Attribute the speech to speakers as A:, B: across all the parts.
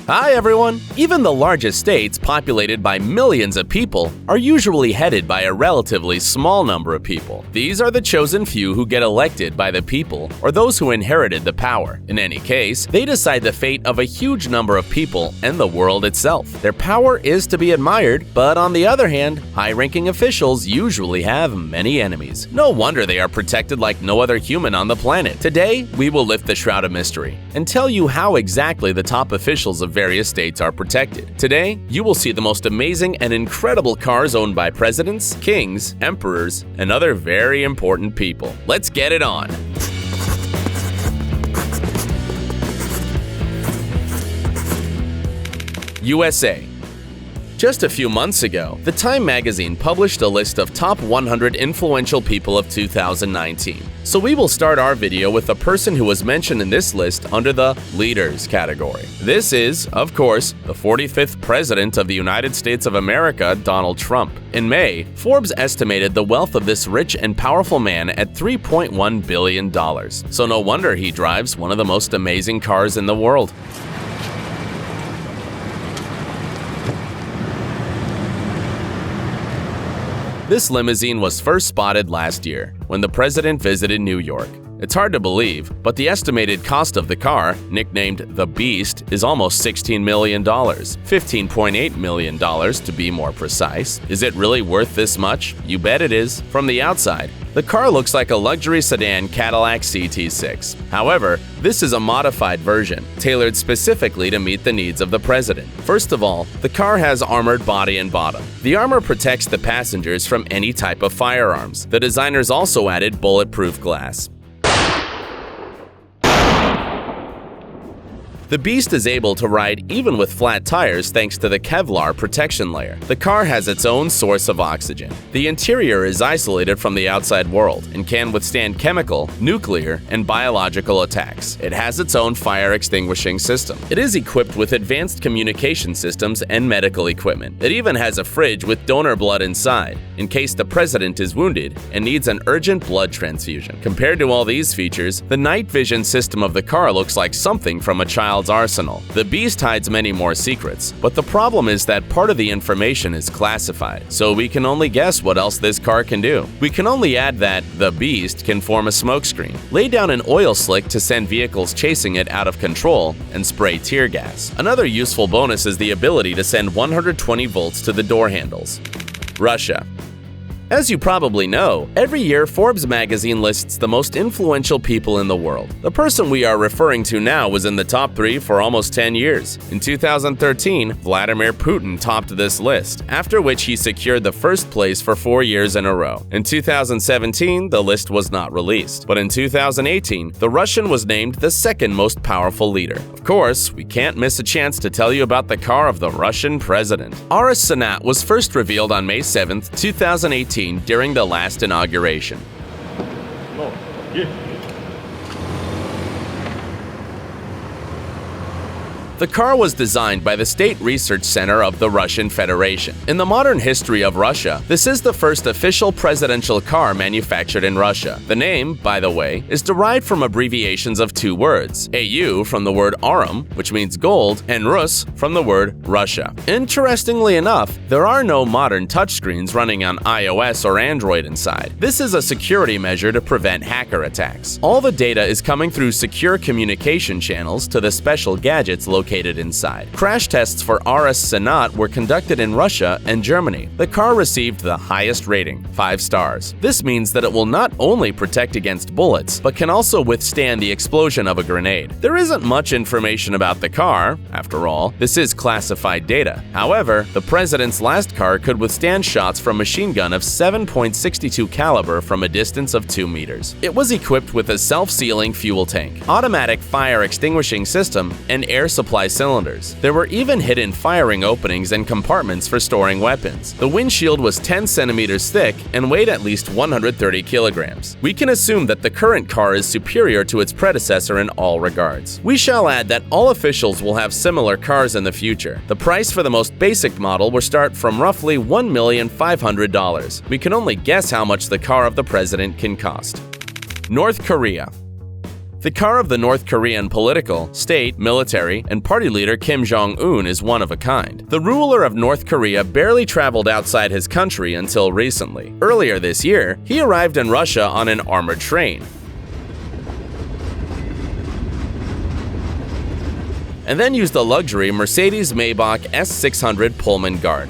A: Hi everyone! Even the largest states, populated by millions of people, are usually headed by a relatively small number of people. These are the chosen few who get elected by the people, or those who inherited the power. In any case, they decide the fate of a huge number of people and the world itself. Their power is to be admired, but on the other hand, high-ranking officials usually have many enemies. No wonder they are protected like no other human on the planet. Today, we will lift the shroud of mystery and tell you how exactly the top officials of various states are protected. Today, you will see the most amazing and incredible cars owned by presidents, kings, emperors, and other very important people. Let's get it on! USA. Just a few months ago, the Time magazine published a list of top 100 influential people of 2019. So we will start our video with the person who was mentioned in this list under the Leaders category. This is, of course, the 45th President of the United States of America, Donald Trump. In May, Forbes estimated the wealth of this rich and powerful man at $3.1 billion. So no wonder he drives one of the most amazing cars in the world. This limousine was first spotted last year, when the president visited New York. It's hard to believe, but the estimated cost of the car, nicknamed the Beast, is almost $16 million. $15.8 million to be more precise. Is it really worth this much? You bet it is. From the outside, the car looks like a luxury sedan Cadillac CT6. However, this is a modified version, tailored specifically to meet the needs of the president. First of all, the car has armored body and bottom. The armor protects the passengers from any type of firearms. The designers also added bulletproof glass. The Beast is able to ride even with flat tires thanks to the Kevlar protection layer. The car has its own source of oxygen. The interior is isolated from the outside world and can withstand chemical, nuclear, and biological attacks. It has its own fire extinguishing system. It is equipped with advanced communication systems and medical equipment. It even has a fridge with donor blood inside, in case the president is wounded and needs an urgent blood transfusion. Compared to all these features, the night vision system of the car looks like something from a child's arsenal. The Beast hides many more secrets, but the problem is that part of the information is classified, so we can only guess what else this car can do. We can only add that the Beast can form a smokescreen, lay down an oil slick to send vehicles chasing it out of control, and spray tear gas. Another useful bonus is the ability to send 120 volts to the door handles. Russia. As you probably know, every year Forbes magazine lists the most influential people in the world. The person we are referring to now was in the top 3 for almost 10 years. In 2013, Vladimir Putin topped this list, after which he secured the first place for 4 years in a row. In 2017, the list was not released, but in 2018, the Russian was named the second most powerful leader. Of course, we can't miss a chance to tell you about the car of the Russian president. Aras Sanat was first revealed on May 7, 2018, during the last inauguration. The car was designed by the State Research Center of the Russian Federation. In the modern history of Russia, this is the first official presidential car manufactured in Russia. The name, by the way, is derived from abbreviations of 2 words, AU from the word Arum, which means gold, and Rus from the word Russia. Interestingly enough, there are no modern touchscreens running on iOS or Android inside. This is a security measure to prevent hacker attacks. All the data is coming through secure communication channels to the special gadgets located inside. Crash tests for Aras Sanat were conducted in Russia and Germany. The car received the highest rating, 5 stars. This means that it will not only protect against bullets, but can also withstand the explosion of a grenade. There isn't much information about the car. After all, this is classified data. However, the president's last car could withstand shots from a machine gun of 7.62 caliber from a distance of 2 meters. It was equipped with a self-sealing fuel tank, automatic fire extinguishing system, and air supply cylinders. There were even hidden firing openings and compartments for storing weapons. The windshield was 10 centimeters thick and weighed at least 130 kilograms. We can assume that the current car is superior to its predecessor in all regards. We shall add that all officials will have similar cars in the future. The price for the most basic model will start from roughly $1,500,000. We can only guess how much the car of the president can cost. North Korea. The car of the North Korean political, state, military, and party leader Kim Jong-un is one of a kind. The ruler of North Korea barely traveled outside his country until recently. Earlier this year, he arrived in Russia on an armored train, and then used the luxury Mercedes-Maybach S600 Pullman Guard.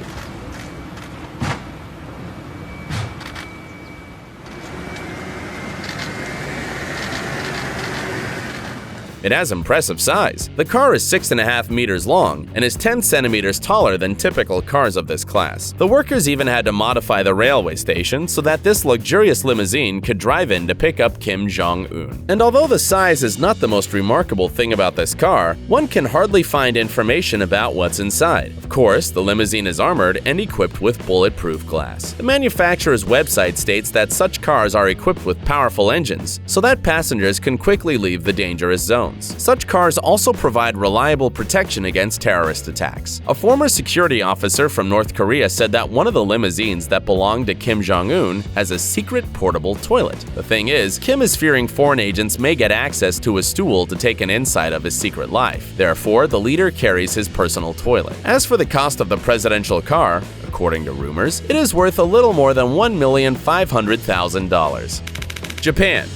A: It has impressive size. The car is 6.5 meters long and is 10 centimeters taller than typical cars of this class. The workers even had to modify the railway station so that this luxurious limousine could drive in to pick up Kim Jong-un. And although the size is not the most remarkable thing about this car, one can hardly find information about what's inside. Of course, the limousine is armored and equipped with bulletproof glass. The manufacturer's website states that such cars are equipped with powerful engines so that passengers can quickly leave the dangerous zone. Such cars also provide reliable protection against terrorist attacks. A former security officer from North Korea said that one of the limousines that belonged to Kim Jong-un has a secret portable toilet. The thing is, Kim is fearing foreign agents may get access to his stool to take an insight of his secret life. Therefore, the leader carries his personal toilet. As for the cost of the presidential car, according to rumors, it is worth a little more than $1,500,000. Japan.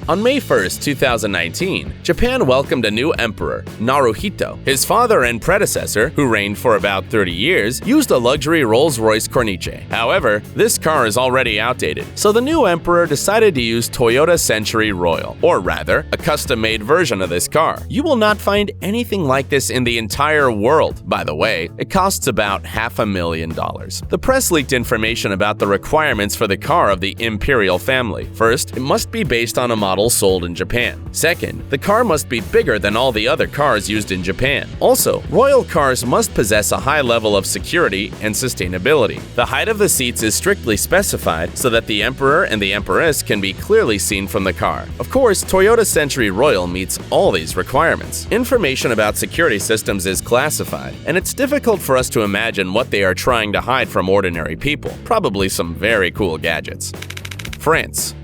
A: On May 1, 2019, Japan welcomed a new emperor, Naruhito. His father and predecessor, who reigned for about 30 years, used a luxury Rolls-Royce Corniche. However, this car is already outdated, so the new emperor decided to use Toyota Century Royal, or rather, a custom-made version of this car. You will not find anything like this in the entire world. By the way, it costs about $500,000. The press leaked information about the requirements for the car of the imperial family. First, it must be based on a model sold in Japan. Second, the car must be bigger than all the other cars used in Japan. Also, royal cars must possess a high level of security and sustainability. The height of the seats is strictly specified so that the emperor and the empress can be clearly seen from the car. Of course, Toyota Century Royal meets all these requirements. Information about security systems is classified, and it's difficult for us to imagine what they are trying to hide from ordinary people. Probably some very cool gadgets. France.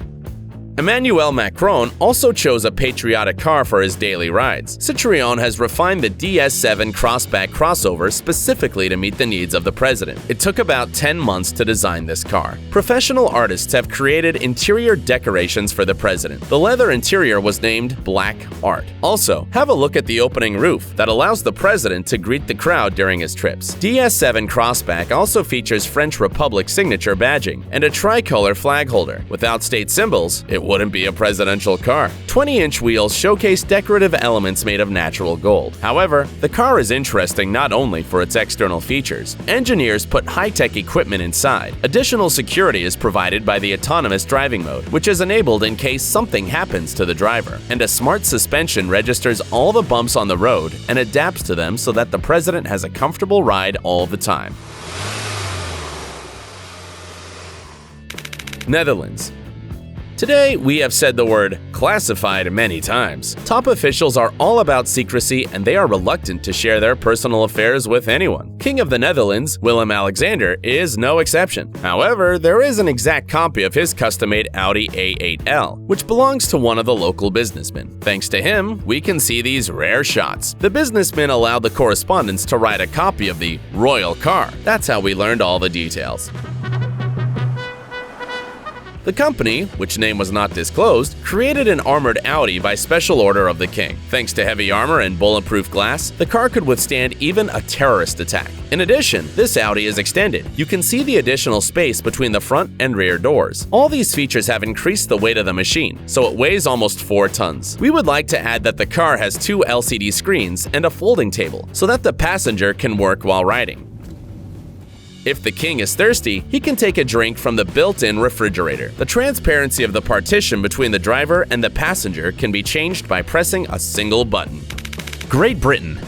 A: Emmanuel Macron also chose a patriotic car for his daily rides. Citroën has refined the DS7 Crossback crossover specifically to meet the needs of the president. It took about 10 months to design this car. Professional artists have created interior decorations for the president. The leather interior was named Black Art. Also, have a look at the opening roof that allows the president to greet the crowd during his trips. DS7 Crossback also features French Republic signature badging and a tricolor flag holder. Without state symbols, it wouldn't be a presidential car. 20-inch wheels showcase decorative elements made of natural gold. However, the car is interesting not only for its external features. Engineers put high-tech equipment inside. Additional security is provided by the autonomous driving mode, which is enabled in case something happens to the driver. And a smart suspension registers all the bumps on the road and adapts to them so that the president has a comfortable ride all the time. Netherlands. Today, we have said the word classified many times. Top officials are all about secrecy and they are reluctant to share their personal affairs with anyone. King of the Netherlands, Willem-Alexander, is no exception. However, there is an exact copy of his custom-made Audi A8L, which belongs to one of the local businessmen. Thanks to him, we can see these rare shots. The businessman allowed the correspondents to ride a copy of the royal car. That's how we learned all the details. The company, which name was not disclosed, created an armored Audi by special order of the king. Thanks to heavy armor and bulletproof glass, the car could withstand even a terrorist attack. In addition, this Audi is extended. You can see the additional space between the front and rear doors. All these features have increased the weight of the machine, so it weighs almost 4 tons. We would like to add that the car has 2 LCD screens and a folding table, so that the passenger can work while riding. If the king is thirsty, he can take a drink from the built-in refrigerator. The transparency of the partition between the driver and the passenger can be changed by pressing a single button.
B: Great Britain.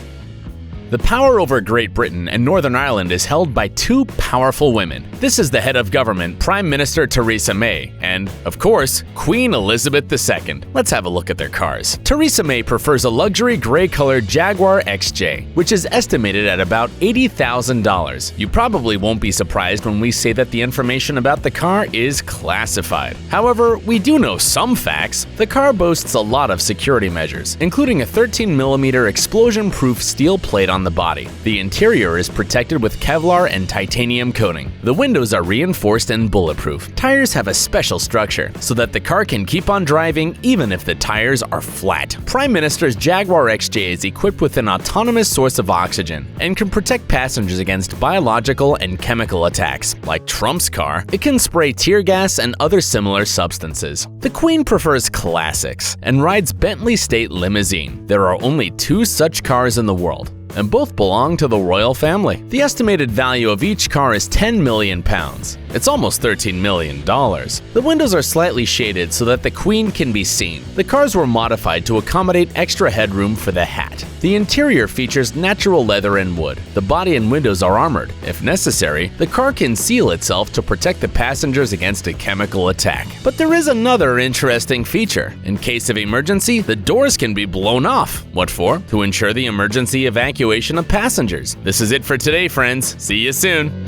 A: The power over Great Britain and Northern Ireland is held by two powerful women. This is the head of government, Prime Minister Theresa May, and, of course, Queen Elizabeth II. Let's have a look at their cars. Theresa May prefers a luxury gray-colored Jaguar XJ, which is estimated at about $80,000. You probably won't be surprised when we say that the information about the car is classified. However, we do know some facts. The car boasts a lot of security measures, including a 13mm explosion-proof steel plate on the body. The interior is protected with Kevlar and titanium coating. The windows are reinforced and bulletproof. Tires have a special structure so that the car can keep on driving even if the tires are flat. Prime Minister's Jaguar XJ is equipped with an autonomous source of oxygen and can protect passengers against biological and chemical attacks. Like Trump's car, it can spray tear gas and other similar substances. The Queen prefers classics and rides Bentley State Limousine. There are only two such cars in the world, and both belong to the royal family. The estimated value of each car is £10 million. It's almost $13 million. The windows are slightly shaded so that the Queen can be seen. The cars were modified to accommodate extra headroom for the hat. The interior features natural leather and wood. The body and windows are armored. If necessary, the car can seal itself to protect the passengers against a chemical attack. But there is another interesting feature. In case of emergency, the doors can be blown off. What for? To ensure the emergency evacuation of passengers. This is it for today, friends. See you soon.